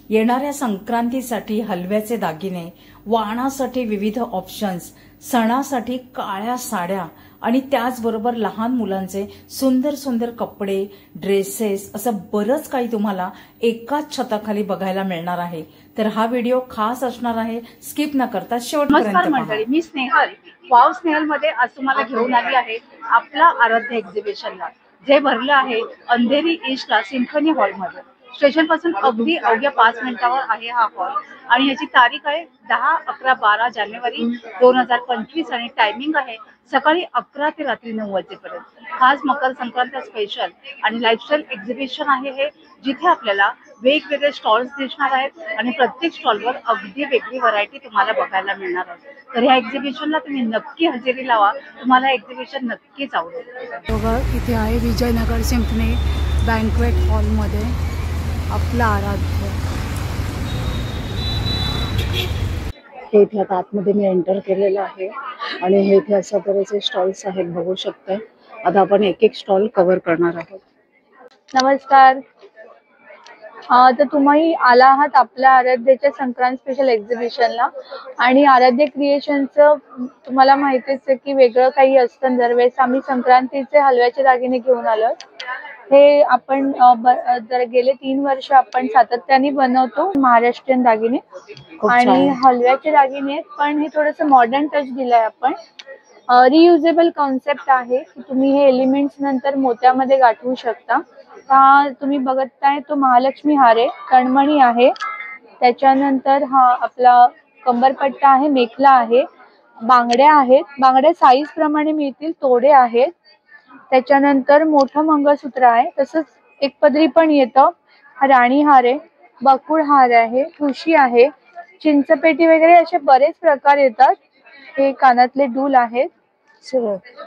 येणाऱ्या संक्रांतीसाठी हलव्याचे दागिने, वाणासाठी विविध ऑप्शन्स, सणासाठी काळ्या साड्या आणि त्याचबरोबर लहान मुलांचे सुंदर सुंदर कपडे, ड्रेसेस असं बरंच काही तुम्हाला एकाच छताखाली बघायला मिळणार आहे। तर हा व्हिडिओ खास असणार आहे, स्किप न करता शेवटपर्यंत पहा। मंडळी, मी स्नेहल वाव स्नेहल मध्ये आज तुम्हाला घेऊन आली आहे आपला आराध्य एक्झिबिशनला, जे भरलं आहे अंधेरी ईस्टला सिम्फनी हॉलमध्ये। स्टेशन पासून अगदी अवघ्या 5 मिनिटावर आहे हा हॉल आणि याची तारीख आहे 10, 11, 12 जानेवारी 2025 आणि टायमिंग आहे सकाळी 11 ते रात्री 9 वाजेपर्यंत। खास मकर संक्रांत स्पेशल आणि लाईफस्टाईल एक्झिबिशन आहे हे, जिथे आपल्याला वेगवेगळे स्टॉल्स दिसणार आहेत आणि प्रत्येक स्टॉलवर अगदी वेगळी व्हरायटी तुम्हाला बघायला मिळणार आहे। तर या एक्झिबिशनला तुम्ही नक्की हजेरी लावा, तुम्हाला एक्झिबिशन नक्कीच आवडेल। बघा इथे आहे विजयनगर सिम्फनी बँक्वेट हॉलमध्ये आपला आराध्य। हे इथे आता आतमध्ये मी एंटर केलेलं आहे आणि हे इथे अशा तऱ्हेचे स्टॉल्स आहेत, बघू शकता। आता आपण एक एक स्टॉल कव्हर करणार आहोत। नमस्कार, तर तुम्ही आला आहात आपल्या आराध्याच्या संक्रांत स्पेशल एक्झिबिशनला आणि आराध्य क्रिएशनचं तुम्हाला माहितीच आहे की वेगळं काही असतं। दरवेळेस आम्ही संक्रांतीचे हलव्याचे दागिने घेऊन आलो। हे आपण गेले 3 वर्ष आपण सातत्याने बनवतो महाराष्ट्रीयन दागिने आणि हलव्याचे दागिने, पण हे थोडंसं मॉडर्न टच दिलाय आपण। रियुजेबल कॉन्सेप्ट आहे की तुम्ही हे एलिमेंट्स नंतर मोत्यामध्ये गाठवू शकता। तुम्ही बघताय तो महालक्ष्मी हार आहे, कणमणी आहे, त्याच्यानंतर हा आपला कंबरपट्टा आहे, मेखला आहे, बांगड्या आहेत, बांगड्या साईज प्रमाणे मिळतील, तोडे आहेत, त्याच्यानंतर मोठं मंगळसूत्र आहे, तसंच एक पदरी पण येतं, राणी हार आहे, बकुळ हार आहे, ठुशी आहे, चिंचपेटी वगैरे असे बरेच प्रकार येतात। हे कानातले डूल आहेत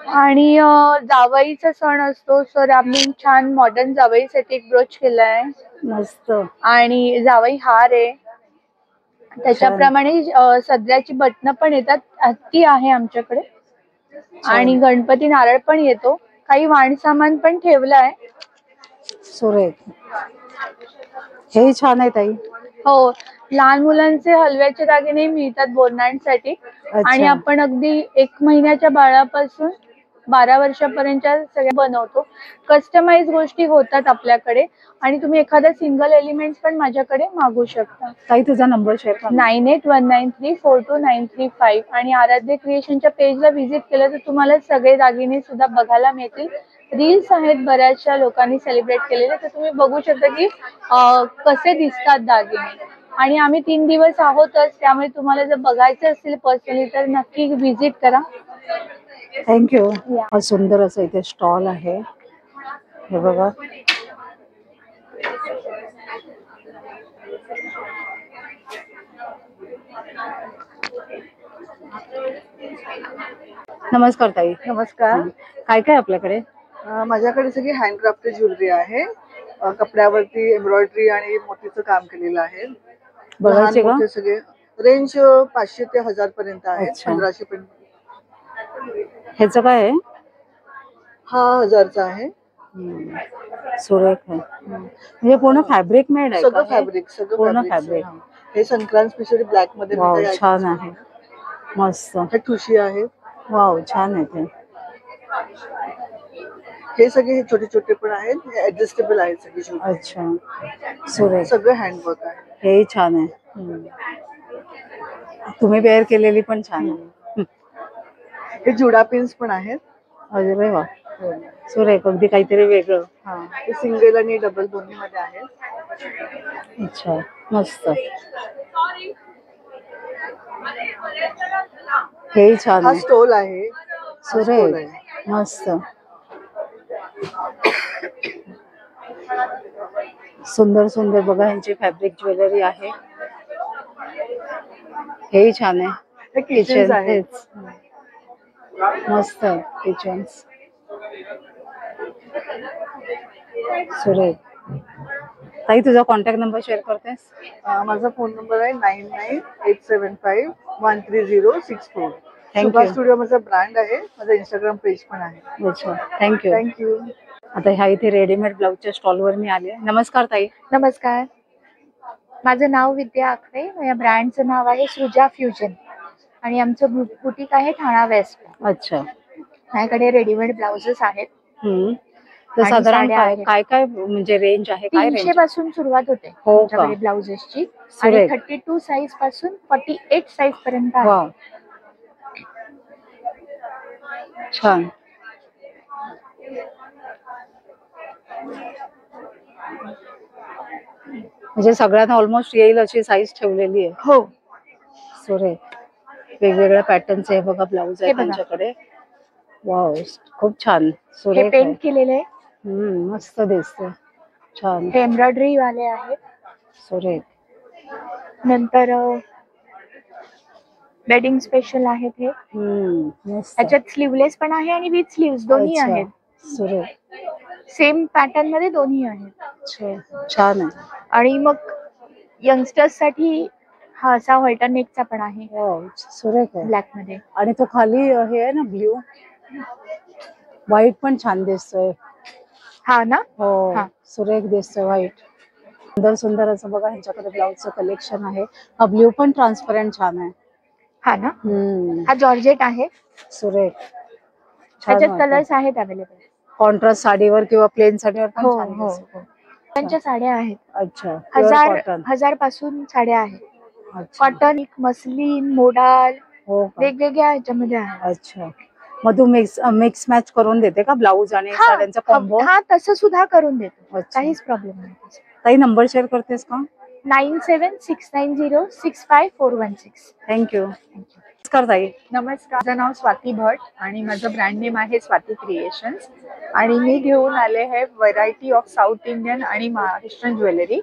आणि जावईचा सण असतो, सर आम्ही छान मॉडर्न जावईसाठी एक ब्रोच केलाय मस्त, आणि जावई हार आहे, त्याच्याप्रमाणे सदऱ्याची बटणं पण येतात, ती आहे आमच्याकडे, आणि गणपती नारळ पण येतो, काही वाण सामान पण ठेवलाय। सुरेख, हे छान आहे ताई। हो, लहान मुलांचे हलव्याचे दागिने मिळतात बोरनांसाठी आणि आपण अगदी 1 महिन्याच्या बाळापासून 12 वर्षापर्यंतच्या सगळ्या बनवतो। कस्टमाइज गोष्टी होतात आपल्याकडे आणि तुम्ही एखादा सिंगल एलिमेंट पण माझ्याकडे मागू शकता। ताई तुझा नंबर शेअर कर। 9819342935 आणि आराध्य क्रिएशनच्या पेजला व्हिजिट केलं तर तुम्हाला सगळे दागिने सुद्धा बघायला मिळतील। रील्स आहेत बऱ्याचशा लोकांनी सेलिब्रेट केलेले, तर तुम्ही बघू शकता की कसे दिसतात दागिने, आणि आम्ही 3 दिवस आहोतच, त्यामुळे तुम्हाला जर बघायचं असेल पर्सनली तर नक्की व्हिजिट करा। थँक्यू। सुंदर असं इथे स्टॉल आहे, हे बघा। नमस्कार ताई। नमस्कार। काय काय आपल्याकडे? माझ्याकडे सगळी हँडक्राफ्टेड ज्वेलरी आहे, कपड्यावरती एम्ब्रॉयडरी आणि मोतीचं काम केलेलं आहे। बघायचे का? सगळे रेंज 500 ते 1000 पर्यंत आहे, 1500 पर्यंत। ह्याचं काय आहे? हा 1000चा आहे। सुरेख आहे, म्हणजे पूर्ण फॅब्रिक मेड आहे? सगळं फॅब्रिक, पूर्ण फॅब्रिक। हे संक्रांत स्पेशल ब्लॅक मध्ये छान आहे, मस्त। हे ठुशी आहे, वाव छान आहे ते। हे सगळे छोटे छोटे पण आहेत, हे ऍडजस्टेबल आहेत सगळे। अच्छा, सुरेख, सगळं हँडवर्क आहे, हे छान आहे। तुम्ही वेअर केलेली पण छान आहे। हे जुडा पिन्स पण आहेत। अरे वा, सुरेख, अगदी काहीतरी वेगळं। हे सिंगल आणि डबल दोन्ही मध्ये आहेत। अच्छा, मस्त, हे छान हा आहे। स्टोल आहे, सुरेख, मस्त, सुंदर सुंदर बघा ह्यांची फॅब्रिक ज्वेलरी आहे, हे छान आहे। किचन आहेत, मस्त किचन्स, सुरेख। ताई तुझा कॉन्टॅक्ट नंबर शेअर करतेस? माझा फोन नंबर आहे 9987513064। थँक्यू। स्टुडिओ माझा ब्रँड आहे, माझा इंस्टाग्राम पेज पण आहे। अच्छा, थँक्यू। थँक्यू। आता ह्या इथे रेडीमेड ब्लाउजच्या स्टॉलवर मी आले। नमस्कार ताई। नमस्कार। माझं नाव विद्या आखरे. या ब्रँडचं नाव आहे सृजा फ्युजन आणि आमचं बुटीक आहे ठाणा वेस्ट. अच्छा. माझ्याकडे रेडीमेड ब्लाउजेस आहेत. तर आणि साधारण साड्या काय आहेत. काय काय म्हणजे रेंज आहे, काय 300 रेंज? पासून सुरुवात होते हो का? आमच्याकडे ब्लाउजेसची. आणि सुरेख. 32 साईज पासून 48 साईज पर्यंत आहे. वा, छान. म्हणजे सगळ्यांना ऑलमोस्ट येईल अशी साईज ठेवलेली आहे. हो. सुरेख. वेगवेगळ्या पॅटर्नचे बघा ब्लाऊज आहे हे बघा. त्यांच्याकडे. वाव, खूप छान. हे सुरेख आहे. पेंट केलेले आहे. मस्त दिसते. छान. हे एम्ब्रॉयडरी वाले आहेत. सुरेख. नंतर वेडिंग स्पेशल आहेत हे. मस्त. याच्यात स्लीवलेस पण आहे आणि विथ स्लीव्स दोन्ही अच्छा. आहेत. सुरेख. सेम पॅटर्न मध्ये दोन्ही आहेत. छान आहे. आणि मग यंगस्टर्स साठी हा असा व्हाईट नेकचा पण आहे वाव, सुरेख आहे. ब्लॅक मध्ये. आणि तो खाली हे आहे ना ब्ल्यू, व्हाईट पण छान दिसतोय. हा ना. हो, हा. सुरेख दिसतोय व्हाईट. सुंदर सुंदर असं बघा ह्यांच्याकडे ब्लाऊजचं कलेक्शन आहे. हा ब्ल्यू पण ट्रान्सपरंट छान आहे. हा ना. हा जॉर्जेट आहे. सुरेख. त्याच्यात कलर्स आहेत अवेलेबल. कॉन्ट्रास्ट साडीवर किंवा प्लेन साडीवर पण हो छान हो दिसते. हो. त्यांच्या साड्या आहेत. अच्छा. Pure 1000 cotton. 1000 पासून साड्या आहेत. अच्छा. कॉटन, मसलिन, मोडाल हो का? वेगवेगळ्या ह्याच्यामध्ये आहे. अच्छा. मग तू मिक्स मॅच करून देते का ब्लाऊज आणि साड्यांचा कॉम्बो? हा तसं सुद्धा करून देतो. अच्छा. काहीच प्रॉब्लेम नाही. ताई नंबर शेअर करतेस का? 9769065416. थँक्यू. नमस्कार ताई. नमस्कार, माझं नाव स्वाती भट आणि माझं ब्रँड नेम आहे स्वाती क्रिएशन्स. आणि मी घेऊन आले आहे व्हरायटी ऑफ साऊथ इंडियन आणि महाराष्ट्रीयन ज्वेलरी.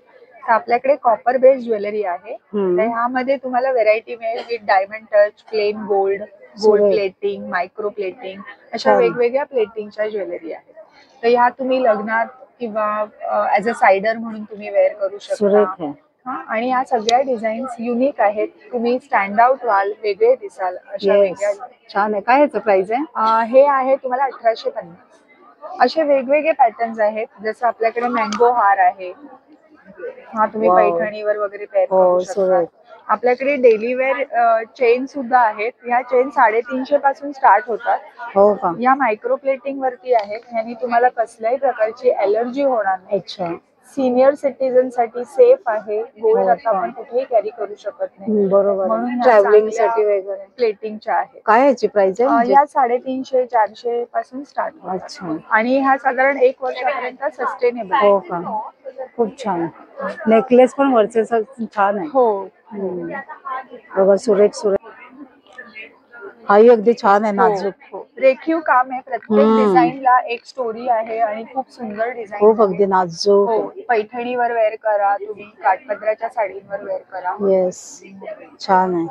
तर आपल्याकडे कॉपर बेस्ड ज्वेलरी आहे. तर ह्यामध्ये तुम्हाला व्हेरायटी मिळेल with diamond touch, plain gold, gold plating, micro plating, अशा वेगवेगळ्या प्लेटिंगच्या ज्वेलरी आहेत. तर ह्या तुम्ही लग्नात किंवा ॲज अ सायडर म्हणून तुम्ही वेअर करू शकता. आणि या सगळ्या डिझाईन्स युनिक आहेत. तुम्ही स्टँड आउट व्हाल, वेगळे दिसाल अशा वेगळ्या. छान आहे. काय याचं प्राइस आहे? हे आहे तुम्हाला 1850. असे वेगवेगळे पॅटर्न्स आहेत. जसं आपल्याकडे मँगो हार आहे. हा तुम्ही पैठणीवर वगैरे पेअर करू शकता. आपल्याकडे डेली वेअर चेन सुद्धा आहेत. ह्या चेन 350 पासून स्टार्ट होतात. हो का? या मायक्रो प्लेटिंग वरती आहेत. ह्यानी तुम्हाला कसल्याही प्रकारची अलर्जी होणार नाही. अच्छा. सिनियर सिटीजन साठी सेफ आहे. गोल्ड आता आपण कुठेही कॅरी करू शकत नाही. बरोबर. म्हणून ट्रॅव्हलिंग साठी वगैरे प्लेटिंगच्या आहेत. काय याची प्राइस आहे? या 350-400 पासून स्टार्ट. अच्छा. आणि ह्या साधारण 1 वर्षापर्यंत सस्टेनेबल. हो का? खूप छान. नेकलेस पण वरचे छान आहे. हो. बघा सुरेख सुरेख. हाही अगदी छान आहे. नाजूक. रेखीव काम आहे. प्रत्येक डिझाईनला एक स्टोरी आहे आणि खूप सुंदर डिझाईन. खूप अगदी नाजूक. हो. पैठणीवर वेअर करा तुम्ही, काठपदराच्या साडीवर वेअर करा. येस, छान आहे.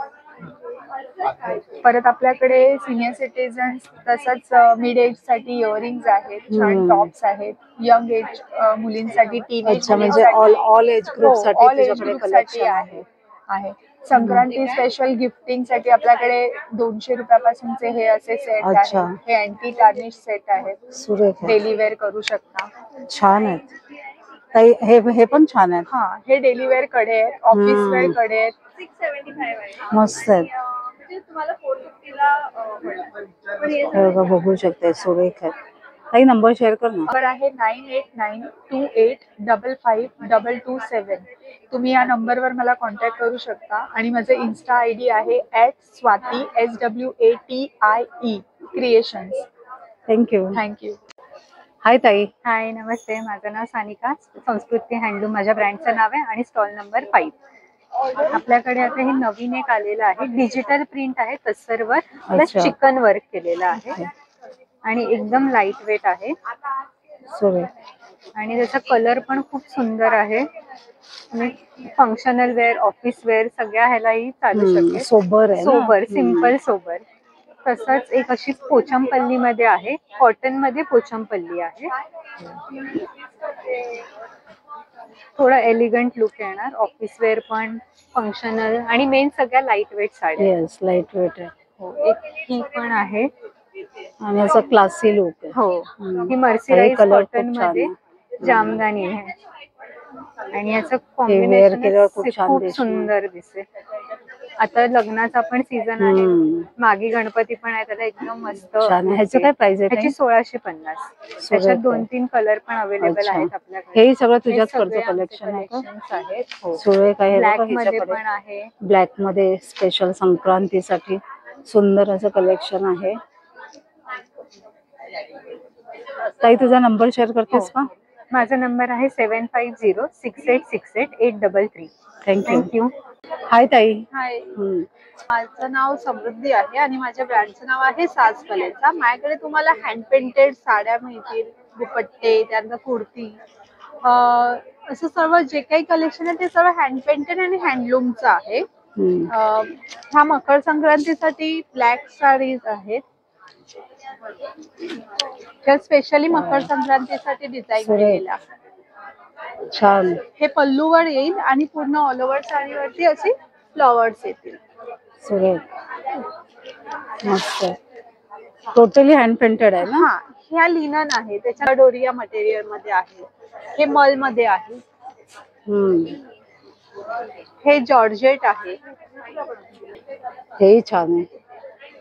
परत आपल्याकडे सिनियर सिटीजन्स तसंच मिड एज साठी इयरिंग्स आहेत. छान टॉप्स आहेत. यंग एज मुलींसाठी, टीनेज म्हणजे ऑल एज ग्रुप साठी कलेक्शन आहे. संक्रांती स्पेशल गिफ्टिंग साठी आपल्याकडे 200 रुपयापासूनचे हे असे सेट आहेत. हे अँटी टार्निश सेट आहेत. सुरेख. डेली वेअर करू शकता. छान आहेत ताई. हे पण छान आहेत. हा, हे डेली वेअर कडे आहेत. ऑफिस वेअर कडे आहेत. 675 आहे. मस्त आहेत. तुम्हाला 450 ला बघू शकते. सुरेख आहेत. ताई नंबर शेअर कर ना. नंबर आहे 9892855227. तुम्ही या नंबरवर मला कॉन्टॅक्ट करू शकता. आणि माझं इन्स्टा आयडी आहे @swati SWATIE क्रिएशन्स. थँक्यू. हाय ताई. हाय, नमस्ते. माझं नाव सानिका. संस्कृती हँडलूम माझ्या ब्रँडचं नाव आहे आणि स्टॉल नंबर 5. आपल्याकडे आता हे नवीन एक आलेलं आहे. डिजिटल प्रिंट आहे तसरवर प्लस चिकन वर्क केलेलं आहे आणि एकदम लाईट वेट आहे. आणि त्याचा कलर पण खूप सुंदर आहे. फंक्शनल वेअर, ऑफिस वेअर सगळ्या ह्यालाही चालू शकते. Sober, simple sober. तसंच एक अशी पोचमपल्ली मध्ये आहे. कॉटन मध्ये पोचमपल्ली आहे. थोडा एलिगंट लुक येणार. ऑफिस वेअर पण, फंक्शनल आणि मेन सगळ्या लाईट वेट साड्या. येस, लाईट वेट आहे. हो, एक ही पण आहे आणि असं क्लासी लुक आहे. हो, ही मर्सिराइज कॉटन मध्ये जामदानी आहे. आणि याचं wear केल्यावर खूप कॉम्बिनेशन छान खूप दिसणार. सुंदर दिसेल. आता लग्नाचा पण सीझन आहे, मागे गणपती पण आहे, त्याला एकदम मस्त छान. ह्याचं काय प्राइस आहे? ह्याची 1650. त्याच्यात 2-3 कलर पण अवेलेबल अच्छा. आहेत आपल्याकडे. हे सगळं हे तुझ्याच सगळे कडचं आमचे कलेक्शन आहे का? collections आहेत. हो. सुळे काय आहे ब्लॅक बघा मध्ये ह्याच्याकडे. पण आहे. ब्लॅक मध्ये स्पेशल संक्रांतीसाठी सुंदर असं कलेक्शन आहे. ताई तुझा नंबर शेअर करतेस का? माझा नंबर आहे 7506868833. थँक्यू. थँक्यू. हाय ताई. हाय, हम्म. माझं नाव समृद्धी आहे आणि माझ्या ब्रँडचं नाव आहे साज कलेचा. माझ्याकडे तुम्हाला हँड पेंटेड साड्या मिळतील, दुपट्टे, त्यानंतर कुर्ती, असं सर्व जे काही कलेक्शन आहे ते सर्व हँड पेंटेड आणि हँडलूमचं आहे. ह्या मकर संक्रांतीसाठी ब्लॅक साडीज आहेत, त्या स्पेशली मकर संक्रांतीसाठी डिझाईन केलेल्या. छान. हे पल्लूवर येईल आणि पूर्ण ऑल ओव्हर साडीवरती असे फ्लॉवर्स येतील. सुरेख. मस्त. टोटली हँड पेंटेड आहे ना? हा, ह्या लिनन आहे, त्याच्या डोरिया मटेरियल मध्ये आहे. हे मल मध्ये आहे. हे जॉर्जेट आहे हेही छान आहे.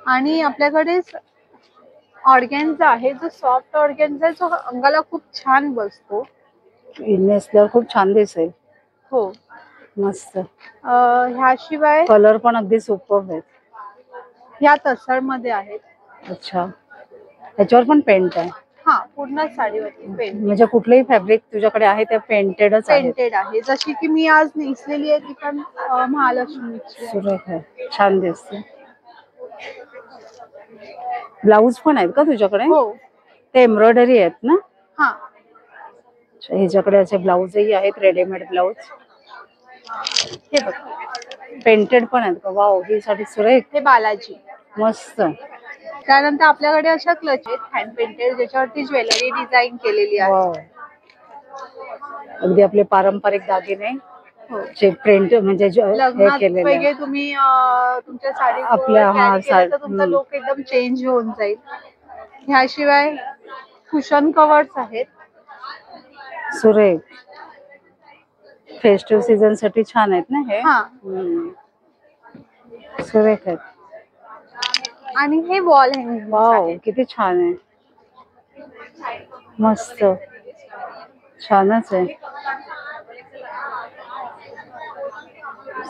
आणि आपल्याकडे ऑर्गेन्झा आहे, जो सॉफ्ट ऑर्गेन्झा, जो अंगाला खूप छान बसतो. नेसल्यावर खूप छान दिसेल. हो. मस्त. ह्याशिवाय कलर पण अगदी सुपर्ब आहेत. ह्या तसर मध्ये आहेत. अच्छा. त्याच्यावर पण पेंट आहे? हा, पूर्ण साडीवरती पेंट. म्हणजे कुठलंही फॅब्रिक तुझ्याकडे आहे ते पेंटेडच आहे? पेंटेड आहे. जशी की मी आज नेसलेली आहे ती पण महालक्ष्मीची आहे. सुरेख आहे, छान दिसते. ब्लाऊज पण आहेत का तुझ्याकडे? हो. ते एम्ब्रॉयडरी आहेत ना? हा. ह्याच्याकडे असे ब्लाऊजही आहेत, रेडीमेड ब्लाऊज. हे बघ, पेंटेड पण आहेत का? वाव, ही साडी सुरेख. हे बालाजी. मस्त. त्यानंतर आपल्याकडे अशा क्लच आहेत हँड पेंटेड, ज्याच्यावरती ज्वेलरी डिझाईन केलेली आहे. वाव. अगदी आपले पारंपरिक दागिने हो. चे प्रिंट म्हणजे हे लग्नात केलेले वगैरे आहे. तुम्ही तुमच्या साडी आपल्या, हा, तर तुमचा लुक एकदम चेंज होऊन जाईल. ह्याशिवाय कुशन कवर्स आहेत. सुरेख. फेस्टिव्ह सीझन साठी छान आहेत ना हे? हा. सुरेख आहेत. आणि हे वॉल हँगिंग. वाव, किती छान आहे. मस्त, छानच आहे.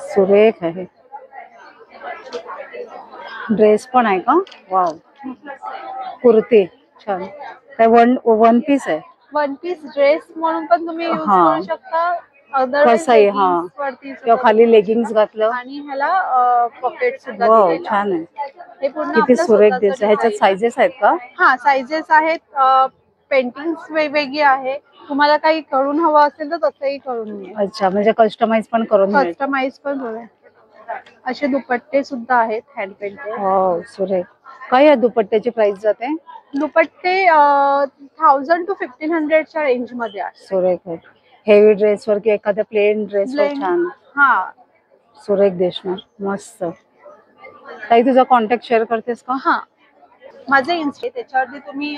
सुरेख आहे. ड्रेस पण आहे का? वाव. कुर्ती छान. काय वन पीस आहे? वन पीस ड्रेस म्हणून पण तुम्ही यूज हा. करू शकता. कसंही, हा. किंवा खाली लेगिंग्स घातलं. आणि ह्याला पॉकेट सुद्धा वाव, दिलेलं आहे. छान आहे. हे पूर्ण किती आपलं सुरेख स्वतःचं दिसत. ह्याच्यात design. साइजेस आहेत का? हा, साइजेस आहेत. पेंटिंग्स वेगवेगळी आहे. तुम्हाला काही करून हवं असेल तर तसंही करून मिळेल. अच्छा, म्हणजे कस्टमाइज पण करून मिळेल. कस्टमाइज पण होईल. असे दुपट्टे सुद्धा आहेत हँड पेंटेड. वाव, सुरेख. काय या दुपट्ट्याची प्राइस जाते? दुपट्टे 1000 to 1500 च्या रेंज मध्ये आहे. सुरेख आहे. हेवी ड्रेसवर किंवा एखाद्या प्लेन ड्रेसवर Plain. छान हा. सुरेख दिसणार. मस्त. ताई तुझा कॉन्टॅक्ट शेअर करतेस का? हा, माझे इन्स्टा, त्याच्यावरती तुम्ही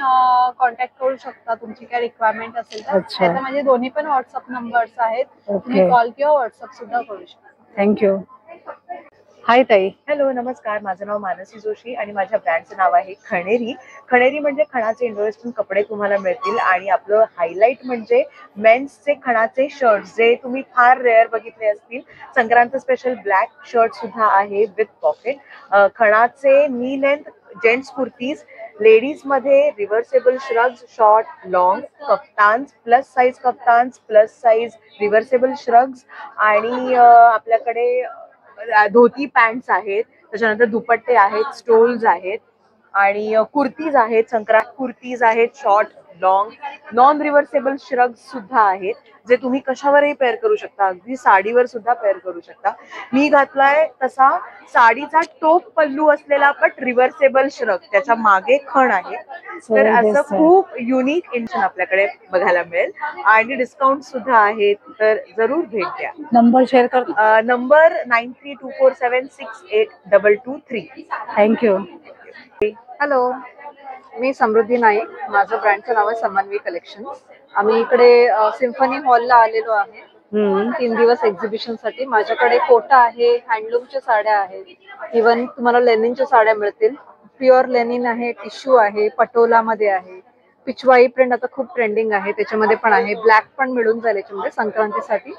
कॉन्टॅक्ट करू शकता तुमची काय रिक्वायरमेंट असेल तर. अच्छा. आता माझे दोन्ही पण व्हॉट्सअप नंबर्स आहेत. तुम्ही ओके. कॉल किंवा व्हॉट्सअप सुद्धा करू शकता. थँक्यू. हाय ताई. हॅलो, नमस्कार. माझं नाव मानसी जोशी आणि माझ्या ब्रँडचं नाव आहे खणेरी. खणेरी म्हणजे खणाचे इंडो वेस्टर्न कपडे तुम्हाला मिळतील आणि आपलं हायलाईट म्हणजे मेन्सचे खणाचे शर्ट्स, जे तुम्ही फार रेअर बघितले असतील. संक्रांत स्पेशल ब्लॅक शर्ट सुद्धा आहे विथ पॉकेट. खणाचे knee length gents kurtis, ladies मध्ये reversible shrugs, short, long, kaftans, plus size kaftans, plus size reversible shrugs आणि आपल्याकडे धोती पॅन्ट्स आहेत. त्याच्यानंतर दुपट्टे आहेत, स्टोल्स आहेत आणि कुर्तीज आहेत. संक्रांत कुर्तीज आहेत, short, long, non reversible shrugs सुद्धा आहेत, जे तुम्ही कशावरही पेअर करू शकता. अगदी साडीवर सुद्धा पेअर करू शकता. मी घातलाय तसा साडीचा टोप पल्लू असलेला बट रिव्हर्सेबल श्रग, त्याच्या मागे खण आहे. तर असं खूप युनिक इंशन आपल्याकडे बघायला मिळेल आणि डिस्काउंट सुद्धा आहेत, तर जरूर भेट द्या. नंबर शेअर कर. नंबर 9324768223. थँक्यू. हॅलो, मी समृद्धी नाईक. माझं ब्रँडचं नाव आहे समन्वी कलेक्शन. आम्ही इकडे सिम्फनी हॉलला आलेलो आहे. 3 दिवस एक्झिबिशन साठी. माझ्याकडे कोटा आहे, हँडलूमच्या साड्या आहेत, इव्हन तुम्हाला लेनिनच्या साड्या मिळतील. प्युअर लेनिन आहे, टिश्यू आहे, पटोला मध्ये आहे, पिचवाई प्रिंट आता खूप ट्रेंडिंग आहे त्याच्यामध्ये पण आहे, ब्लॅक पण मिळून जाईल याच्यामध्ये संक्रांतीसाठी.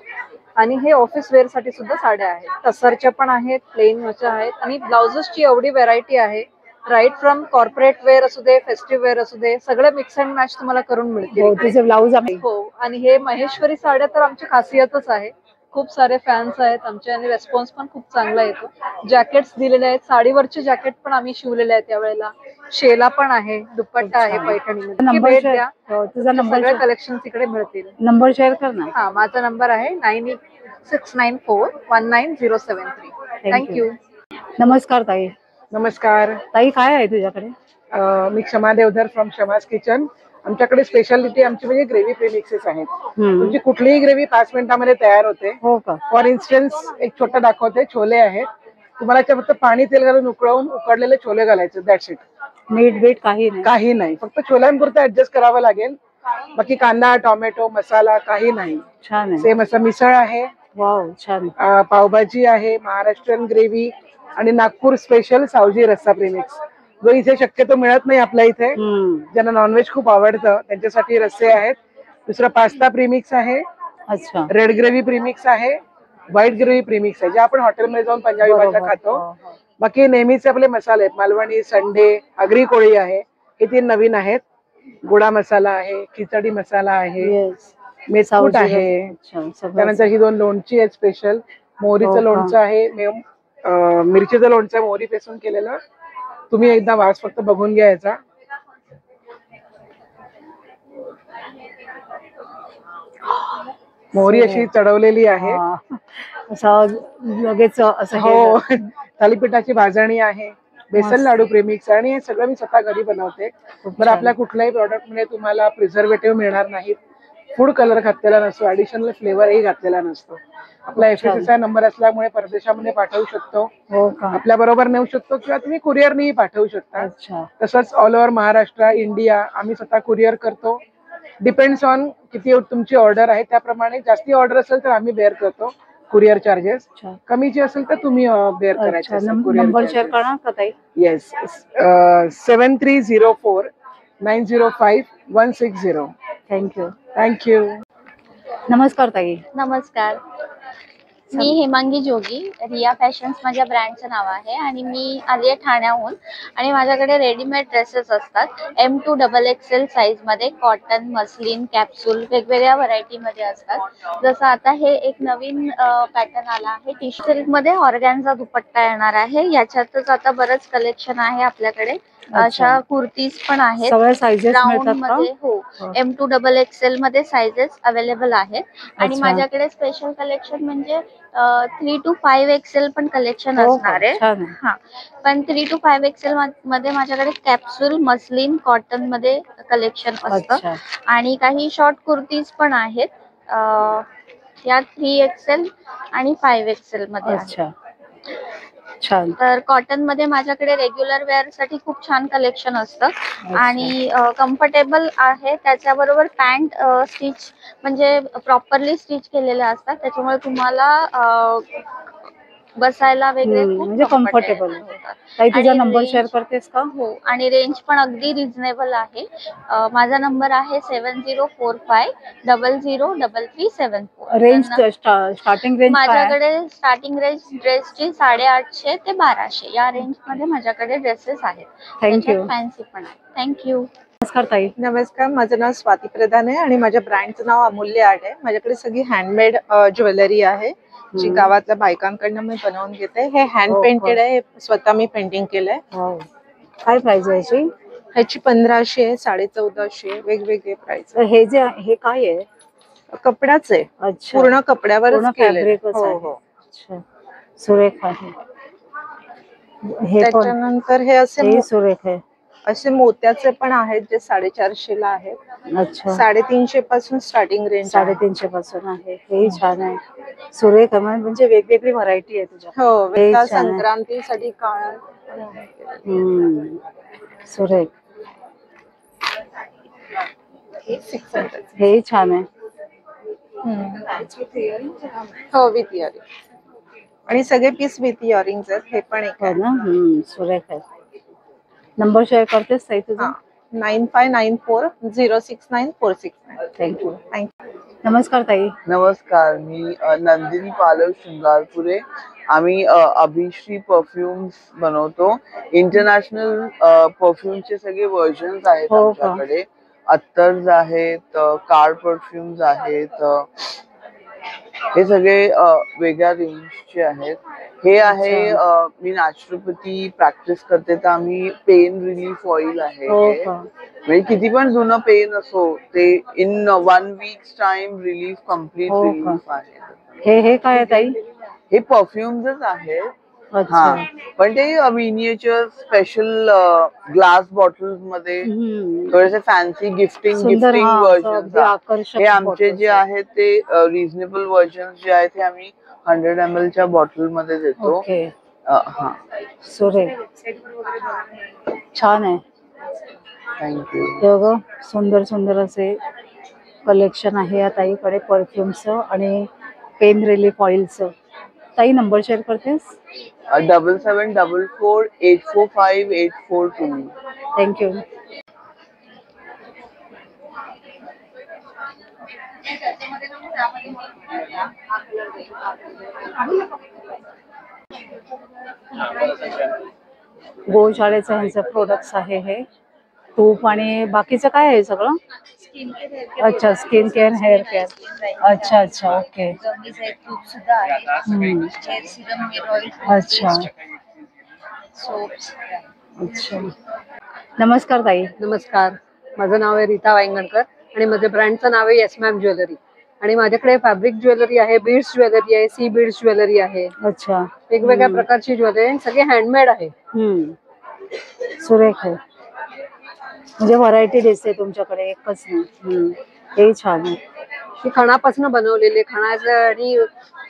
आणि हे ऑफिस वेअर साठी सुद्धा साड्या आहेत, टसरच्या पण आहेत, प्लेन वरच्या आहेत. आणि ब्लाउजेसची एवढी व्हेरायटी आहे, राईट फ्रॉम कॉर्पोरेट वेअर असू दे, फेस्टिव्ह वेअर असू दे, सगळे मिक्स अँड मॅच तुम्हाला करून मिळतील. तुझे ब्लाऊज आहे. हो, आणि हे महेश्वरी साड्या तर आमची खासियतच आहे. खूप सारे फॅन्स आहेत आमचे आणि रेस्पॉन्स पण खूप चांगला येतो. जॅकेट्स दिलेले आहेत, साडीवरचे जॅकेट पण आम्ही शिवलेले आहेत त्यावेळेला. शेला पण आहे, दुपट्टा आहे पैठणीमध्ये. भेट द्या, तुझा नंबर सगळे कलेक्शन तिकडे मिळतील. नंबर शेअर कर ना. हा, माझा नंबर आहे 9869419073. थँक्यू. नमस्कार ताई. नमस्कार ताई, काय आहे तुझ्याकडे? मी क्षमा देवधर फ्रॉम क्षमास किचन. आमच्याकडे स्पेशालिटी आमची म्हणजे ग्रेव्ही प्रीमिक्सेस आहेत. तुमची कुठलीही ग्रेव्ही 5 मिनिटांमध्ये तयार होते. हो का? फॉर इन्स्टन्स एक छोटा दाखवते. छोले आहेत, तुम्हाला त्यात फक्त पाणी तेल घालून उकळवून उकडलेले छोले घालायचे, दॅट्स इट. मीठ बीट काही नाही? काही नाही, फक्त छोल्यांपुरतं ऍडजस्ट करावं लागेल. बाकी कांदा, टोमॅटो, मसाला काही नाही. छान आहे. सेम असं मिसळ आहे, वाव छान. पावभाजी आहे, महाराष्ट्रीयन ग्रेव्ही आणि नागपूर स्पेशल सावजी रस्सा प्रीमिक्स, जो इथे शक्यतो मिळत नाही आपल्या इथे. ज्यांना नॉनव्हेज खूप आवडतं त्यांच्यासाठी रस्से आहेत. दुसरा पास्ता प्रीमिक्स आहे. अच्छा. रेड ग्रेव्ही प्रीमिक्स आहे, व्हाईट ग्रेव्ही प्रीमिक्स आहे, जे आपण हॉटेलमध्ये जाऊन पंजाबी भाज्या खातो. बाकी नेहमीचे आपले मसाले आहेत, मालवणी, संडे, आगरी कोळी आहे, हे 3 नवीन आहेत. गुडा मसाला आहे, खिचडी मसाला आहे, मेथकूट आहे. त्यानंतर ही 2 लोणची आहेत स्पेशल. मोहरीचं लोणचं आहे, मिरचीचं लोणचं आहे, मोहरी पेसून केलेलं. तुम्ही एकदा वास फक्त बघून घ्या याचा. मोहरी अशी चढवलेली आहे. लगेच असं. हो, थालीपीठाची भाजणी आहे, बेसन लाडू प्रीमिक्स, आणि हे सगळं मी स्वतः घरी बनवते. बरं, आपल्या कुठल्याही प्रॉडक्ट मध्ये तुम्हाला प्रिझर्वेटिव्ह मिळणार नाहीत, फूड कलर घातलेला नसतो, ऍडिशनल फ्लेवरही घातलेला नसतो. आपला FSSAI नंबर असल्यामुळे परदेशामध्ये पाठवू शकतो, आपल्या बरोबर नेऊ शकतो, किंवा तुम्ही कुरिअरनेही पाठवू शकता. तसंच ऑल ओव्हर महाराष्ट्र, इंडिया आम्ही स्वतः कुरिअर करतो. डिपेंड्स ऑन किती तुमची ऑर्डर आहे त्याप्रमाणे. जास्ती ऑर्डर असेल तर आम्ही बेअर करतो कुरिअर चार्जेस, कमीची असेल तर तुम्ही बेअर करायचे. नंबर शेअर करणार का ताई? येस, 7304905160. थँक्यू. थँक्यू. नमस्कार ताई. नमस्कार, मी हेमांगी जोगी. रिया फॅशन्स माझ्या ब्रँडचं नाव आहे आणि मी आली आहे ठाण्याहून. आणि माझ्याकडे रेडीमेड ड्रेसेस असतात M2XXL साईज मध्ये, कॉटन, मस्लिन, कॅप्सूल, वेगवेगळ्या व्हरायटीमध्ये असतात. जसं आता हे एक नवीन पॅटर्न आला आहे, टिश्यू सिल्क मध्ये ऑर्गॅन्झा दुपट्टा येणार आहे. याच्यातच आता बरंच कलेक्शन आहे आपल्याकडे. अशा कुर्तीज पण आहेत राऊंड मध्ये. हो, M2XXL मध्ये साइजेस अवेलेबल आहेत. आणि माझ्याकडे स्पेशल कलेक्शन म्हणजे 3 to 5XL पण कलेक्शन असणार आहे. हा, पण 3 to 5XL मध्ये माझ्याकडे कॅप्सूल, मस्लिन, कॉटन मध्ये कलेक्शन असतं. आणि काही शॉर्ट कुर्तीज पण आहेत, या 3XL आणि 5XL मध्ये. तर कॉटन मध्ये माझ्याकडे रेग्युलर वेअर साठी खूप छान कलेक्शन असतं आणि कम्फर्टेबल आहे. त्याच्याबरोबर पॅन्ट स्टिच म्हणजे प्रॉपरली स्टिच केलेल्या असतात, त्याच्यामुळे तुम्हाला बसायला वगैरे म्हणजे कम्फर्टेबल. तुझा नंबर शेअर करतेस का? हो, आणि रेंज पण अगदी रिझनेबल आहे. माझा नंबर आहे 7045003374. रेंज स्टार्टिंग रेंज माझ्याकडे स्टार्टिंग रेंज ड्रेसची 850 ते 1200 या रेंज मध्ये माझ्याकडे ड्रेसेस आहेत. थँक्यू. फॅन्सी पण आहे. थँक्यू. नमस्कार ताई. नमस्कार, माझं नाव स्वाती प्रधान आहे आणि माझ्या ब्रँडचं नाव अमूल्य आर्ट आहे. माझ्याकडे सगळी हँडमेड ज्वेलरी आहे, जी गावातल्या बायकांकडनं मी बनवून घेते. हे हँड पेंटेड आहे, हे स्वतः मी पेंटिंग केलंय. काय प्राइस आहे याची? ह्याची 1500 आहे, 1450, वेगवेगळे प्राइस. हे जे हे काय आहे? कपडाच आहे. अच्छा, पूर्ण कपड्यावरच केलंय. सुरेख आहे. त्याच्यानंतर हे असे सुरेख आहे. असे मोत्याचे पण आहेत जे 450 ला आहेत. अच्छा, 350 पासून स्टार्टिंग रेंज. 350 पासून आहे. हे छान आहे, सुरेख आहे. म्हणजे वेगवेगळी व्हरायटी आहे तुझ्या. हो, संक्रांतीसाठी काळ सुरेख. हे 600. हे छान आहे. हो विथ इयरिंग आणि सगळे पीस विथ इयरिंग्स आहेत. हे पण एक हो ना. सुरेख आहे. नंबर शेअर करतेस ताई तुझा? 9594069469. थँक्यू. थँक्यू. नमस्कार ताई. नमस्कार, मी नंदिनी पालव शृंगारपुरे. आम्ही अभिश्री परफ्युम्स बनवतो. इंटरनॅशनल परफ्युमचे सगळे व्हर्जन्स आहेत हो का? आमच्याकडे. अत्तर्स आहेत, कार परफ्युम्स आहेत, हे सगळे वेगळ्या रेंजचे आहेत. हे आहे मी नॅचरोपॅथी प्रॅक्टिस करते, तर आम्ही पेन रिलीफ ऑइल आहे. हो का? म्हणजे किती पण जुनं पेन असो ते in 1 week's time relief complete हो का? रिलीफ आहे. हे काय आहे ताई? हे परफ्युम्सच आहेत. अच्छा. हा, पण ते मिनिएचर स्पेशल ग्लास बॉटल्स मध्ये थोडेसे फॅन्सी गिफ्टिंग सुंदर, हा, वर्जन्स. अगदी आकर्षक हे आमचे bottles जे आहेत ते रिझनेबल वर्जन्स जे आहेत ते आम्ही 100 ml च्या बॉटल मध्ये देतो. ओके. हा, सुरेख, छान आहे. थँक्यू. हे बघा, सुंदर सुंदर असे कलेक्शन आहे या ताईकडे परफ्युमचं आणि पेन रिलीफ ऑइलचं. ताई नंबर शेअर करतेस? 7744845842. थँक्यू. गोशाळेचं ह्यांचं प्रोडक्ट्स आहे हे. तूप आणि बाकीचं काय आहे सगळं? अच्छा, स्किन केअर, हेअर केअर. अच्छा अच्छा, ओके. अच्छा अच्छा. नमस्कार ताई. नमस्कार, माझं नाव आहे रीता वांगणकर आणि माझ्या ब्रँडचं नाव आहे येस मॅम ज्वेलरी. आणि माझ्याकडे फॅब्रिक ज्वेलरी आहे, बीड्स ज्वेलरी आहे, सी बीड्स ज्वेलरी आहे. अच्छा. वेगवेगळ्या प्रकारची ज्वेलरी आहे, सगळे हँडमेड आहे. सुरेख आहे. म्हणजे व्हरायटी दिसते तुमच्याकडे, एकच नाही. हे छान आहे. ही खणापासून बनवलेली, खणाचं आणि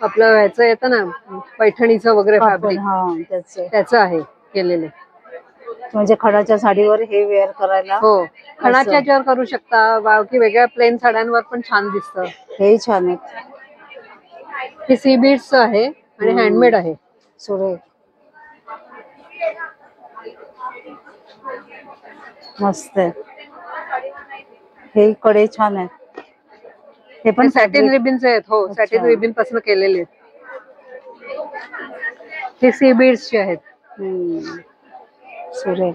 आपलं ह्याचं येतं ना पैठणीचं वगैरे फॅब्रिक, त्याचं आहे केलेलं. म्हणजे खणाच्या साडीवर हे वेअर करायला. हो, खणाच्या ह्याच्यावर करू शकता, बाकी वेगळ्या प्लेन साड्यांवर पण छान दिसतं. हे छान आहे. हे सी बीड्स आहे आणि हँडमेड आहे. सुरेख, मस्त आहे. हे कडे छान आहेत. हे पण सॅटिन रिबिन्स आहेत. हो, सॅटिन रिबिन पासून केलेले आहेत. हे सी बीड्सचे आहेत. सुरेख,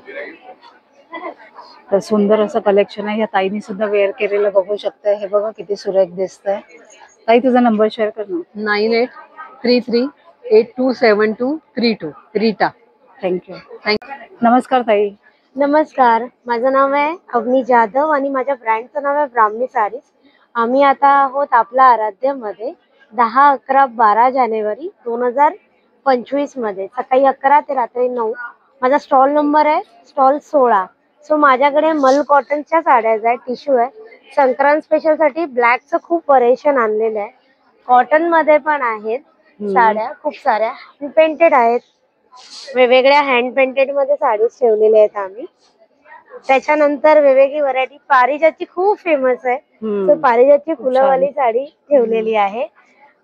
तर सुंदर असं कलेक्शन आहे. या ताईने सुद्धा वेअर केलेलं बघू शकताय. हे बघा किती सुरेख दिसतंय. ताई तुझा नंबर शेअर कर ना. 9833827232. रीता. थँक्यू. नमस्कार ताई. नमस्कार, माझं नाव आहे अवनी जाधव आणि माझ्या ब्रँडचं नाव आहे ब्राह्मणी सारीज. आम्ही आता आहोत आपल्या आराध्यामध्ये 10, 11, 12 जानेवारी 2025 मध्ये सकाळी 11 ते रात्री 9. माझा स्टॉल नंबर आहे स्टॉल 16. सो माझ्याकडे मल कॉटनच्या साड्या आहेत, टिश्यू आहे. संक्रांत स्पेशल साठी ब्लॅकचं खूप व्हरायशन आणलेलं आहे. कॉटन मध्ये पण आहेत साड्या खूप साऱ्या, पेंटेड आहेत. वेगवेगळ्या हँड पेंटेड मध्ये साडीज ठेवलेल्या आहेत आम्ही. त्याच्यानंतर वेगवेगळी व्हरायटी पारिजातची खूप फेमस आहे. सो पारिजातची फुलंवाली साडी ठेवलेली आहे.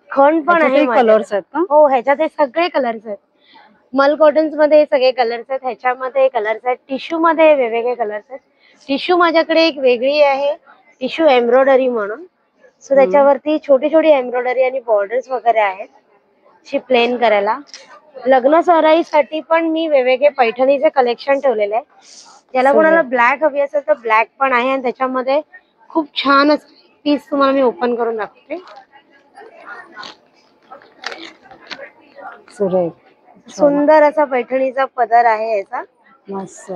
खण पण आहे. कलर्स आहेत का? हो, ह्याच्यात हे सगळे कलर्स आहेत. मल कॉटन्स मध्ये हे सगळे कलर्स आहेत, ह्याच्यामध्ये कलर्स आहेत, टिश्यू मध्ये वेगवेगळे कलर्स आहेत. टिश्यू माझ्याकडे एक वेगळी आहे, टिश्यू एम्ब्रॉयडरी म्हणून. सो त्याच्यावरती छोटी छोटी एम्ब्रॉयडरी आणि बॉर्डर्स वगैरे आहेत अशी प्लेन करायला. लग्न सराईसाठी पण मी वेगवेगळे पैठणीचे कलेक्शन ठेवलेले आहे. ज्याला कोणाला ब्लॅक हवी असेल तर ब्लॅक पण आहे आणि त्याच्यामध्ये खूप छान असं पीस तुम्हाला मी ओपन करून दाखवते. सुंदर असा पैठणीचा पदर आहे याचा. मस्त.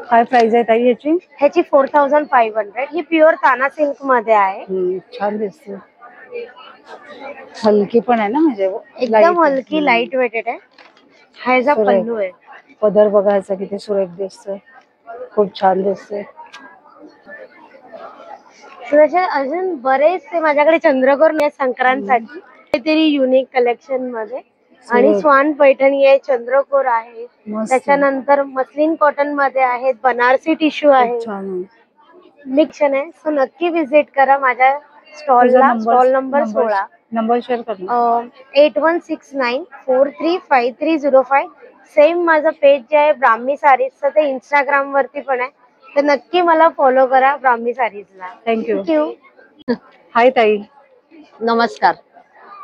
काय प्राइस आहे ताई याची? ह्याची 4500. ही प्युअर ताना सिल्क मध्ये आहे. छान दिसते. हलकी पण आहे ना, म्हणजे एकदम हलकी लाईट वेटेड आहे. हा याचा पल्लू आहे. पदर बघायचा किती सुरेख दिसतोय, खूप छान दिसते. अजून बरेचसे माझ्याकडे चंद्रकोर संक्रांतसाठी काहीतरी युनिक कलेक्शन मध्ये. आणि स्वान पैठणी आहे, चंद्रकोर आहे, त्याच्यानंतर मस्लिन कॉटन मध्ये आहेत, बनारसी टिश्यू आहे, मिक्सन आहे. सो नक्की विजिट करा माझ्या स्टॉल नंबर 16. नंबर शेअर कर. 8169435305. सेम माझं पेज जे आहे ब्राह्मी सारीजचं ते इंस्टाग्राम वरती पण आहे, तर नक्की मला फॉलो करा ब्राह्मी सारीजला. थँक्यू. हाय ताई. नमस्कार,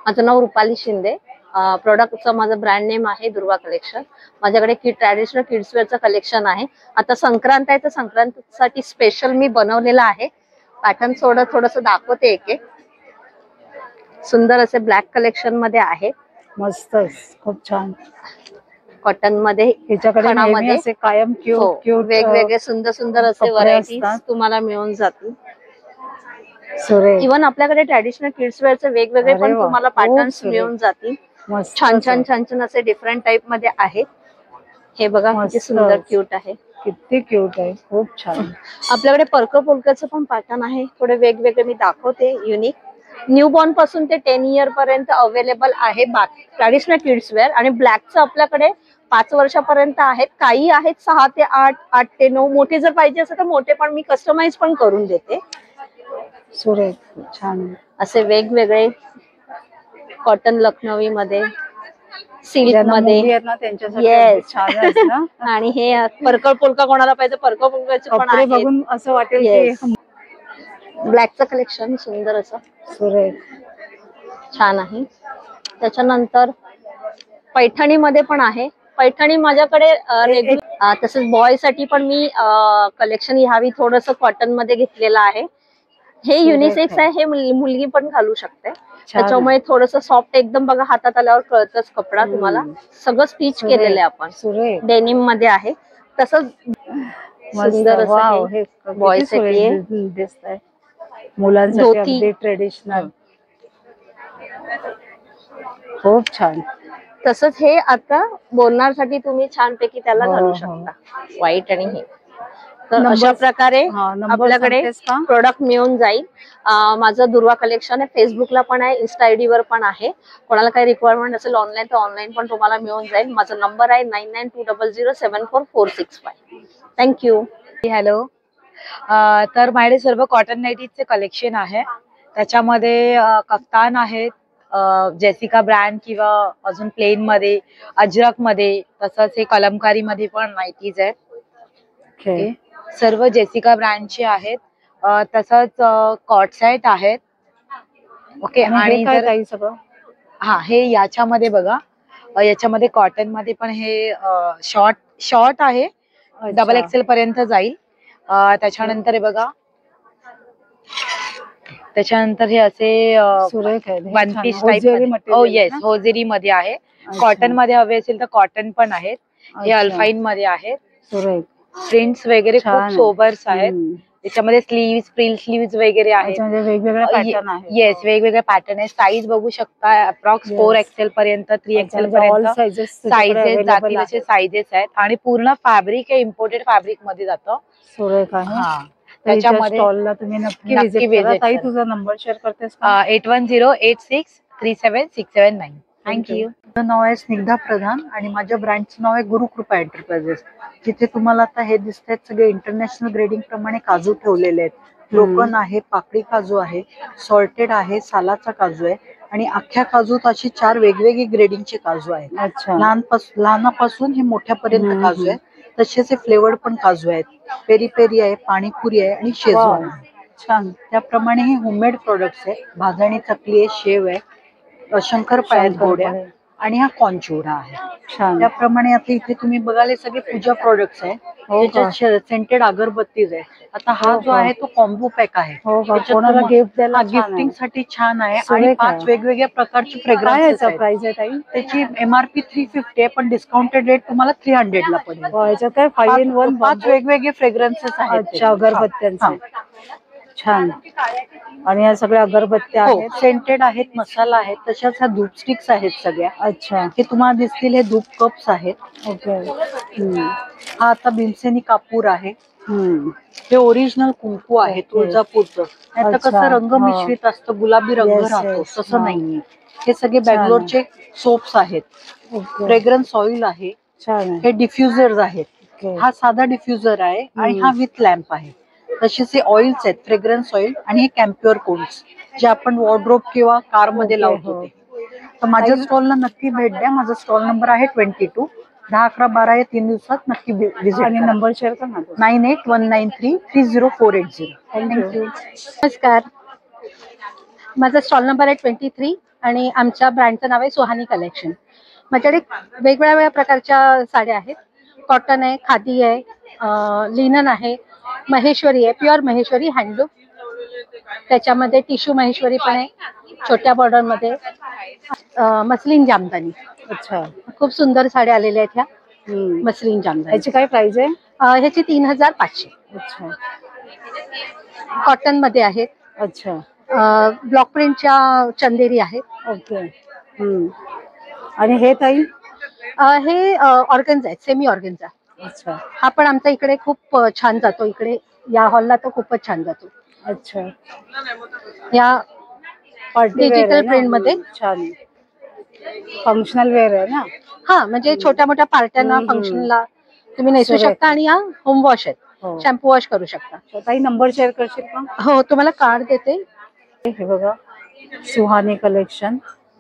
माझं नाव रुपाली शिंदे. प्रोडक्टचं माझं ब्रँड नेम आहे दुर्वा कलेक्शन. माझ्याकडे ट्रॅडिशनल किड्सवेअरचं कलेक्शन आहे. आता संक्रांत आहे तर संक्रांतीसाठी स्पेशल मी बनवलेलं आहे. पॅटर्न थोडंसं दाखवते. एक सुंदर असे ब्लॅक कलेक्शन मध्ये आहे. मस्त, खूप छान. कॉटन मध्ये ह्याच्याकडे कायम क्यूट वेगवेगळे सुंदर असे व्हरायटीज तुम्हाला मिळून जातील. इव्हन आपल्याकडे ट्रॅडिशनल किड्सवेअरचे वेगवेगळे पण तुम्हाला पॅटर्न्स मिळून जातील. छान असे डिफरंट टाइप मध्ये आहेत. हे बघा किती सुंदर क्यूट आहे. किती क्यूट आहे, खूप छान. आपल्याकडे पर्क पोलकाचं पण पॅटर्न आहे. थोडे वेगवेगळे मी दाखवते. युनिक न्यूबॉर्न पासून ते 10 इयर पर्यंत अवेलेबल आहे ट्रॅडिशनल किड्सवेअर. आणि ब्लॅकचं आपल्याकडे 5 वर्षापर्यंत आहेत. काही आहेत 6 ते 8, 8 ते 9. मोठे जर पाहिजे असेल तर मोठे पण मी कस्टमाइज पण करून देते. छान असे वेगवेगळे कॉटन लखनवी मध्ये, सिल्क मध्ये. येस. आणि हे पर्कल पोलका कोणाला पाहिजे पर्कल पोलकाचे पण आहे. बघून असं वाटेल की ब्लॅकचं कलेक्शन सुंदर असं छान आहे. त्याच्यानंतर पैठणी मध्ये पण आहे. पैठणी माझ्याकडे तसंच बॉय साठी पण मी कलेक्शन ह्यावी थोडंसं कॉटन मध्ये घेतलेलं आहे. हे युनिसेक्स आहे. हे मुलगी पण घालू शकते. त्याच्यामुळे थोडंसं सॉफ्ट एकदम बघा, हातात आल्यावर कळतच कपडा तुम्हाला. सगळं स्टिच केलेलं आहे आपण. डेनिम मध्ये आहे. तसंच सुंदर असं बॉय साठी दिसत आहे. मुलांसाठी ट्रेडिशनल खूप छान. तसंच हे आता बोलण्यासाठी तुम्ही छानपैकी त्याला घालू शकता. व्हाईट आणि हे. तर अशा प्रकारे आपल्याकडे प्रोडक्ट मिळून जाईल. माझं दुर्वा कलेक्शन आहे. फेसबुकला पण आहे, इन्स्टा आयडी वर पण आहे. कोणाला काही रिक्वायरमेंट असेल ऑनलाईन तर ऑनलाईन पण तुम्हाला मिळून जाईल. माझा नंबर आहे 9920074465. थँक्यू. हॅलो. तर माझ्याकडे सर्व कॉटन नाईटीचे कलेक्शन आहे. त्याच्यामध्ये कफ्तान आहेत, जेसिका ब्रँड किंवा अजून प्लेन मध्ये, अजरक मध्ये, तसंच हे कलमकारी मध्ये पण नाईटीज आहेत. सर्व जेसिका ब्रँडचे आहेत. तसंच कॉट सेट आहेत. ओके. आणि हे याच्यामध्ये बघा, याच्यामध्ये कॉटन मध्ये पण हे शॉर्ट आहे. XXL पर्यंत जाईल. त्याच्यानंतर हे बघा, त्याच्यानंतर हे असे one piece type. Yes, hosiery मध्ये आहे. कॉटन मध्ये हवे असेल तर कॉटन पण आहेत. हे अल्फाईन मध्ये आहेत. प्रिंट्स वगैरे खूप सोबर्स आहेत. त्याच्यामध्ये स्लीव्स, प्रिल स्लीव्स वगैरे आहेत. येस, वेगवेगळे पॅटर्न आहे. साईज बघू शकता. अप्रॉक्स 4XL पर्यंत, 3XL पर्यंत साईजेस जातील असे साईजेस आहेत. आणि पूर्ण फॅब्रिक हे इम्पोर्टेड फॅब्रिक मध्ये जातं. त्याच्यामध्ये तुम्ही नक्की विजिट करा. ताई, तुझा नंबर शेअर करतेस का? 8108637679. थँक्यू. माझं नाव आहे स्निग्धा प्रधान आणि माझ्या ब्रँडचं नाव आहे गुरुकृपा एंटरप्राइजेस. जिथे तुम्हाला आता हे दिसत आहेत सगळे इंटरनॅशनल ग्रेडिंग प्रमाणे काजू ठेवलेले आहेत. लोकन आहे, पाकळी काजू आहे, सॉर्टेड आहे, सालाचा काजू आहे आणि अख्ख्या काजूत अशी 4 वेगवेगळे ग्रेडिंगचे काजू आहेत. लहानापासून हे मोठ्यापर्यंत काजू आहे. तसेच हे फ्लेवर्ड पण काजू आहेत. पेरी पेरी आहे, पाणीपुरी आहे आणि शेजवान आहे. छान. त्याप्रमाणे हे होममेड प्रोडक्ट्स आहेत. भाजणी चकली आहे, शेव आहे, शंकरपाळ्यात गोड्या आणि हा कॉर्नचिवडा आहे. त्याप्रमाणे आता इथे तुम्ही बघाल सगळे पूजा प्रोडक्ट्स आहेत. त्याच्यात सेंटेड अगरबत्तीज आहे. आता हा जो आहे तो कॉम्बो पॅक आहे. गिफ्टिंग साठी छान आहे. आणि 5 वेगवेगळ्या प्रकारचे फ्रेग्रन्सेस प्राइस आहे ताई. त्याची MRP 350 आहे, पण डिस्काउंटेड रेट तुम्हाला 300 ला पडेल. 5 वेगवेगळे फ्रेग्रन्सेस आहेत अगरबत्त्यांचे. छान. आणि या सगळ्या अगरबत्त्या आहेत, सेंटेड आहेत, मसाला आहेत. तशाच ह्या धूप स्टिक्स आहेत सगळ्या. अच्छा. हे तुम्हाला दिसतील हे धूप कप्स आहेत. ओके. हा आता भीमसेनी कापूर आहे. हे ओरिजिनल कुंकू आहे तुळजापूरचं. आता कसं रंग मिश्रित असतं, गुलाबी रंग राहतो, तसं नाहीये. हे सगळे बँगलोरचे सोप्स आहेत. फ्रेग्रन्स ऑइल आहे. हे डिफ्युजर्स आहेत. हा साधा डिफ्युजर आहे आणि हा विथ लॅम्प आहे. तसेच हे ऑइल्स आहेत, फ्रेग्रन्स ऑइल, आणि हे कॅम्प्युअर कोन्स जे आपण वॉर्डरोब किंवा कार मध्ये लावतो ते. तर माझ्या स्टॉलला नक्की भेट द्या. माझा स्टॉल नंबर आहे 22. 10, 11, 12 या 3 दिवसात नक्की विजिट. आणि नंबर शेअर कर ना. 9819330480. थँक्यू. नमस्कार, माझा स्टॉल नंबर आहे 23 आणि आमच्या ब्रँडचं नाव आहे सुहानी कलेक्शन. माझ्याकडे वेगवेगळ्या प्रकारच्या साड्या आहेत. कॉटन आहे, खादी आहे, लिनन आहे, महेश्वरी आहे, प्युअर महेश्वरी हँडलूम. त्याच्यामध्ये टिश्यू महेश्वरी पण आहे, छोट्या बॉर्डर मध्ये, मसलिन जामदानी. अच्छा, खूप सुंदर साड्या आलेल्या आहेत ह्या मसलिन जामदानी. याची काय प्राइस आहे? ह्याची 3500. अच्छा, कॉटन मध्ये आहेत. अच्छा, ब्लॉक प्रिंटच्या चंदेरी आहेत. ओके. आणि हे ताई? हे ऑर्गन्झा आहेत, सेमी ऑर्गन्झा. अच्छा, हा पण आमच्या इकडे खूप छान जातो. इकडे या हॉलला तो खूपच छान जातो. अच्छा, या डिजिटल प्रिंट मध्ये छान फंक्शनल वेअर आहे ना. हा, म्हणजे छोट्या मोठ्या पार्ट्यांना फंक्शनला तुम्ही नेसू शकता. आणि या होम वॉश आहेत, शॅम्पू वॉश करू शकता. ताई नंबर शेअर करशील का? हो, तुम्हाला कार्ड देते. हे बघा, सुहानी कलेक्शन,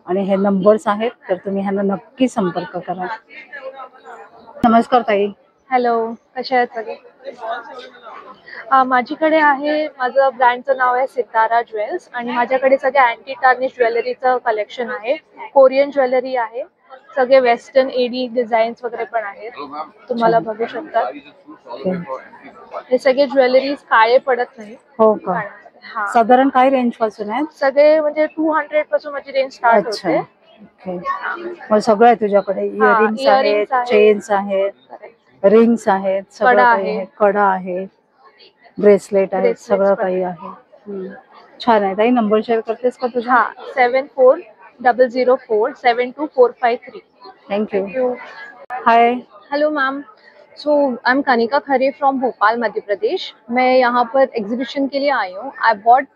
आणि हे नंबर्स आहेत, तर तुम्ही ह्यांना नक्की संपर्क करा. नमस्कार ताई. हॅलो, कशा आहेत सगळे? माझ्याकडे आहे, माझं ब्रँडचं नाव आहे सितारा ज्वेल्स, आणि माझ्याकडे सगळे अँटी टार्निश ज्वेलरीचं कलेक्शन आहे. कोरियन ज्वेलरी आहे, सगळे वेस्टर्न एडी डिझाईन्स वगैरे पण आहेत, तुम्हाला बघू शकता. हे सगळे ज्वेलरीज काळे पडत नाही. हो का? साधारण काय रेंज पासून आहेत? सगळे म्हणजे 200 पासून माझी रेंज स्टार्ट होते. मग सगळं आहे तुझ्याकडे? इयरिंग्स आहेत, चेन्स आहेत, रिंग्स आहेत, सगळं काही आहे, कडा आहे, ब्रेसलेट आहे, सगळं काही आहे. छान आहे ताई. नंबर शेअर करतेस का तुझा? 7400472453. Thank you. High. Hello ma'am, so I am Kanika खरे फ्रॉम भोपाल मध्य प्रदेश. मैं यहाँ पर एग्जीबिशन के लिए आई हूँ. I bought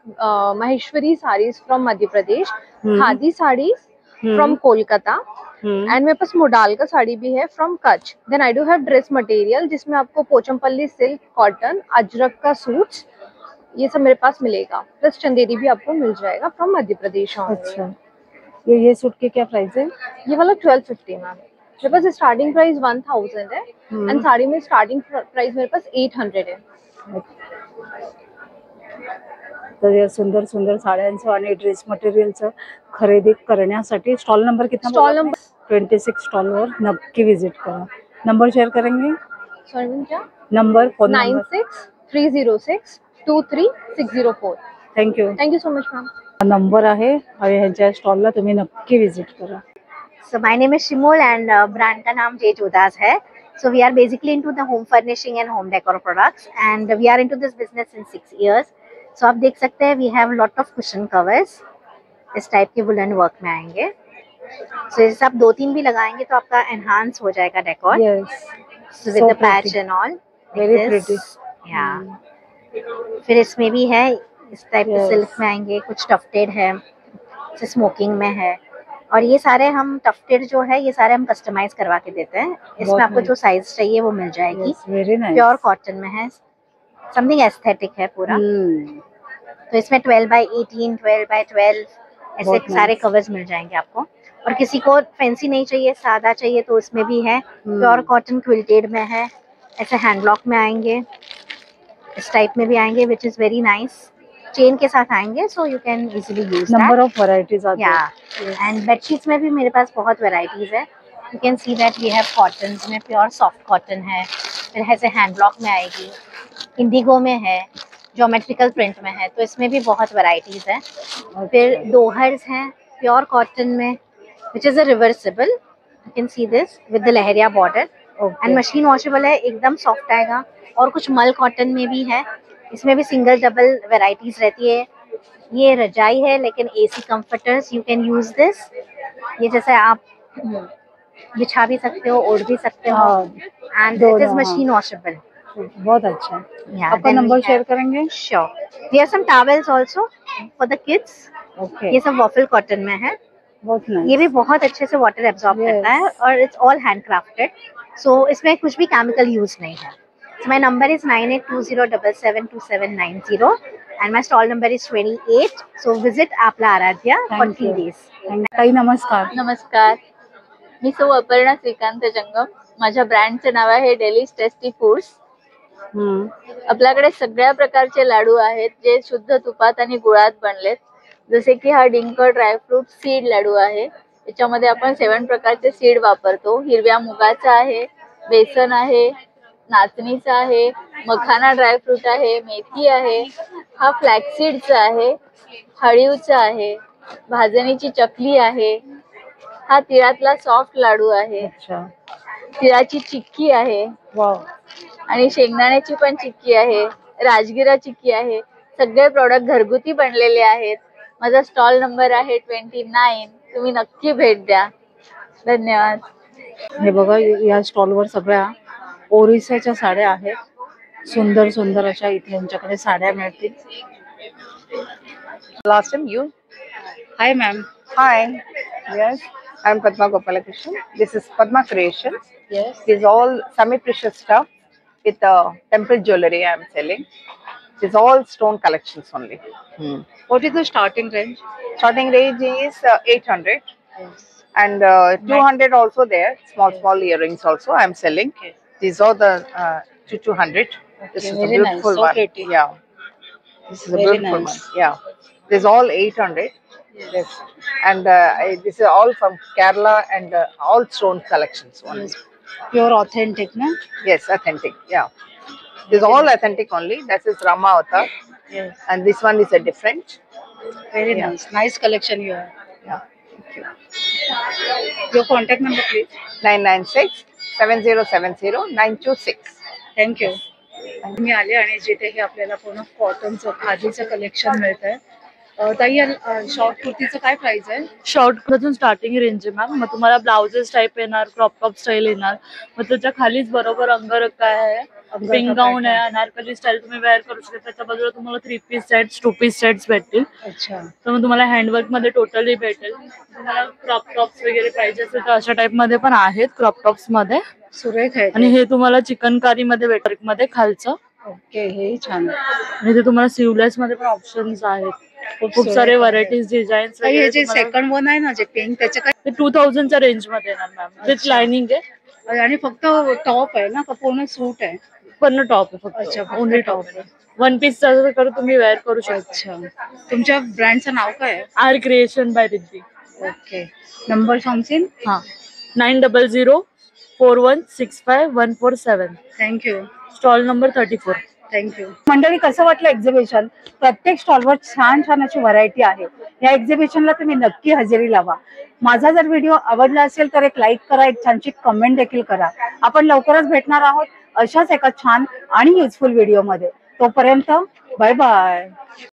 Maheshwari saris from Madhya Pradesh, khadi saris from Kolkata, and मेरे पास मोडाल का साड़ी भी है from Kutch. Then I do have dress material जिसमें आपको पोचमपल्ली सिल्क, कॉटन, अजरक का सूट्स, ये सब मेरे पास मिलेगा. प्लस चंदेरी भी आपको मिल जाएगा फ्रॉम मध्य प्रदेश. अच्छा, ये सूट की क्या प्राइस है? ये वाला 1250 मैम. मेरे पास स्टार्टिंग प्राइस 1000 है, एंड साड़ी में स्टार्टिंग प्राइस मेरे पास 800 है. तर या सुंदर सुंदर साड्यांचं आणि ड्रेस मटेरियलचं खरेदी करण्यासाठी स्टॉल नंबर कितना? स्टॉल नंबर 26 स्टॉलवर नक्की विजिट करा. नंबर शेअर करेंगे? सॉरी क्या? Number 9630623604. Thank you so much ma'am. Number आहे आणि ह्यांच्या स्टॉलला तुम्ही नक्की विजिट करा. So my name is Shimol and brand का नाम J Jodas है. So we are basically into the home furnishing and home decor products, and we are into this business in 6 years. So आप देख सकते हैं we have lot of cushion covers. Is type K woollen work में आएंगे. So जैसे आप 2-3 भी लगाएंगे तो आपका enhance हो जाएगा decor. Yes. So with the patch and all. Very pretty. Yeah. फिर इसमें भी है इस टाइप के सिल्क में आएंगे, कुछ टफ्टेड है, स्मोकिंग में है, और ये सारे हम टफ्टेड जो है ये सारे हम कस्टमाइज करवा के देते हैं. इसमें आपको जो साइज चाहिए वो मिल जाएगी. प्योर कॉटन में है, समथिंग एस्थेटिक है पूरा. तो इसमें 12x18, 12x12 ऐसे सारे कवर्स मिल जाएंगे आपको. और किसी को फैंसी नहीं चाहिए, सादा चाहिए, तो इसमें भी है. प्योर कॉटन क्विल्टेड में है, ऐसे हैंडलॉक में आएंगे, इस टाइप में भी आएंगे, which is very nice. Chain के साथ आएंगे, so you can easily use number of varieties आती है. एंड बेडशीट्स में भी मेरे पास बहुत वैरायटीज है. You can see that we have cotton में, प्योर सॉफ्ट कॉटन है, फिर ऐसे हैंडलॉक में आएगी, इंडिगो में है, ज्योमेट्रिकल प्रिंट में है, तो इसमें भी बहुत वैरायटीज है. फिर दोहर्स हैं प्योर कॉटन में, which is a reversible. You can see this with the leheriya border, and machine washable है, एकदम सॉफ्ट आएगा. और कुछ मल कॉटन में भी है, इसमें भी सिंगल डबल वैरायटीज रहती है. ये रजाई है लेकिन AC comforters, you can use this. ये जैसे आप बिछा भी सकते हो, ओढ़ भी सकते हो, and it is machine washable. बहुत अच्छा. आपका नंबर शेयर करेंगे? Sure. We have some towels also for the kids. ये सब वॉफल कॉटन में है. ये भी बहुत अच्छे से वाटर एब्जॉर्ब करता है, और it's all hand crafted. So इसमें कुछ भी केमिकल यूज नहीं है. So my number is 9820772790 and my stall number is 28. So visit आपला आराध्या for 3 days. ताई नमस्कार. नमस्कार, मी सौ अपर्णा श्रीकांत जंगम. माझ्या ब्रँडचे नाव आहे डेलीज टेस्टी फूड्स. आपल्याकडे सगळ्या प्रकारचे लाडू आहेत जे शुद्ध तुपात आणि गुळात बनलेत. जसे की हा डिंक ड्रायफ्रूट सीड लाडू आहे. याच्यामध्ये आपण 7 प्रकारचे सीड वापरतो. हिरव्या मुगाचा आहे, बेसन आहे, नाचणीचा आहे, मखाना ड्रायफ्रूट आहे, मेथी आहे, हा फ्लॅक्सीडचा आहे, हळीवचा आहे, भाजणीची चकली आहे, हा तिळातला सॉफ्ट लाडू आहे, तिळाची चिक्की आहे आणि शेंगदाण्याची पण चिक्की आहे, राजगिरा चिक्की आहे. सगळे प्रोडक्ट घरगुती बनलेले आहेत. माझा स्टॉल नंबर आहे 29. तुम्ही नक्की भेट द्या. धन्यवाद. हे बघा, या स्टॉलवर सगळ्या ओरिसाच्या साड्या आहेत. सुंदर सुंदर अशा इथे यांच्याकडे साड्या मिळतील. Last time you. Hi ma'am. Hi. Yes, I'm Padma Gopalakrishnan. This is Padma Creations. Yes. This is all semi-precious stuff with temple jewelry I'm selling. It's all stone collections only. What is the starting range? Starting range is 800. Yes. And 200 also there. Small earrings also I'm selling. Okay. These are the 200. Okay, this is a beautiful nice. So one. pretty. Yeah. This is a Very beautiful nice. one. Yeah. This is all 800. Yes. And this is all from Kerala and all stone collections only. Yes. Pure authentic, na? Yes, authentic. Yeah. This is all authentic only. That is Rama Avatar. Yes. And this one is a different. Very Yeah. nice. Nice collection you have. Yeah. Thank you. Your contact number please. 996-7070-926. Thank you. मी आले आणि जिथे हे आपल्याला पूर्ण कॉटनचं खादीचं collection मिळतंय. ताई, short कुर्तीचं काय प्राइस आहे? शॉर्ट पासून स्टार्टिंग रेंज आहे मॅम. मग तुम्हाला ब्लाउजेस टाइप येणार, क्रॉप टॉप स्टाईल येणार. मग त्याच्या खालीच बरोबर अंगरखा आहे, पिंक गाऊन आहे, अनारकली स्टाईल तुम्ही वेअर करू शकता. त्याच्या बाजूला तुम्हाला 3 पीस सेट्स, 2 पीस सेट्स भेटतील. अच्छा. तर मग तुम्हाला हँडवर्क मध्ये टोटली भेटेल. तुम्हाला क्रॉप टॉप्स वगैरे पाहिजे असेल तर अशा टाइप मध्ये पण आहेत क्रॉप टॉप्स मध्ये. सुरेख आहे. आणि हे तुम्हाला चिकनकारी मध्ये भेटेल मध्ये खालचं. ओके, हे छान आहे. आणि ते तुम्हाला सिवलेस मध्ये पण ऑप्शन्स आहेत. खूप सारे व्हरायटीज, डिझाईन्स. हे जे सेकंड वन आहे ना, जे पिंक, त्याचं काय? ते 2000 च्या रेंज मध्ये येणार मॅम. विथ लाइनिंग आहे. आणि फक्त टॉप आहे ना का पूर्ण सूट आहे? पूर्ण टॉप आहे फक्त. अच्छा, ओनली टॉप आहे. 1 पीस तुम्ही वेअर करू शकता. अच्छा. तुमच्या ब्रँडचं नाव काय आहे? R creation by Riddhi. Okay. Number सांगशील? हा, 9004165147. थँक्यू. Stall number 34. थँक्यू. मंडळी, कसं वाटलं एक्झिबिशन? प्रत्येक स्टॉलवर छान छान अशी व्हरायटी आहे. या एक्झिबिशनला तुम्ही नक्की हजेरी लावा. माझा जर व्हिडिओ आवडला असेल तर एक लाईक करा, एक छानशी कमेंट देखील करा. आपण लवकरच भेटणार आहोत अशाच एका छान आणि युजफुल व्हिडिओमध्ये. तोपर्यंत बाय बाय.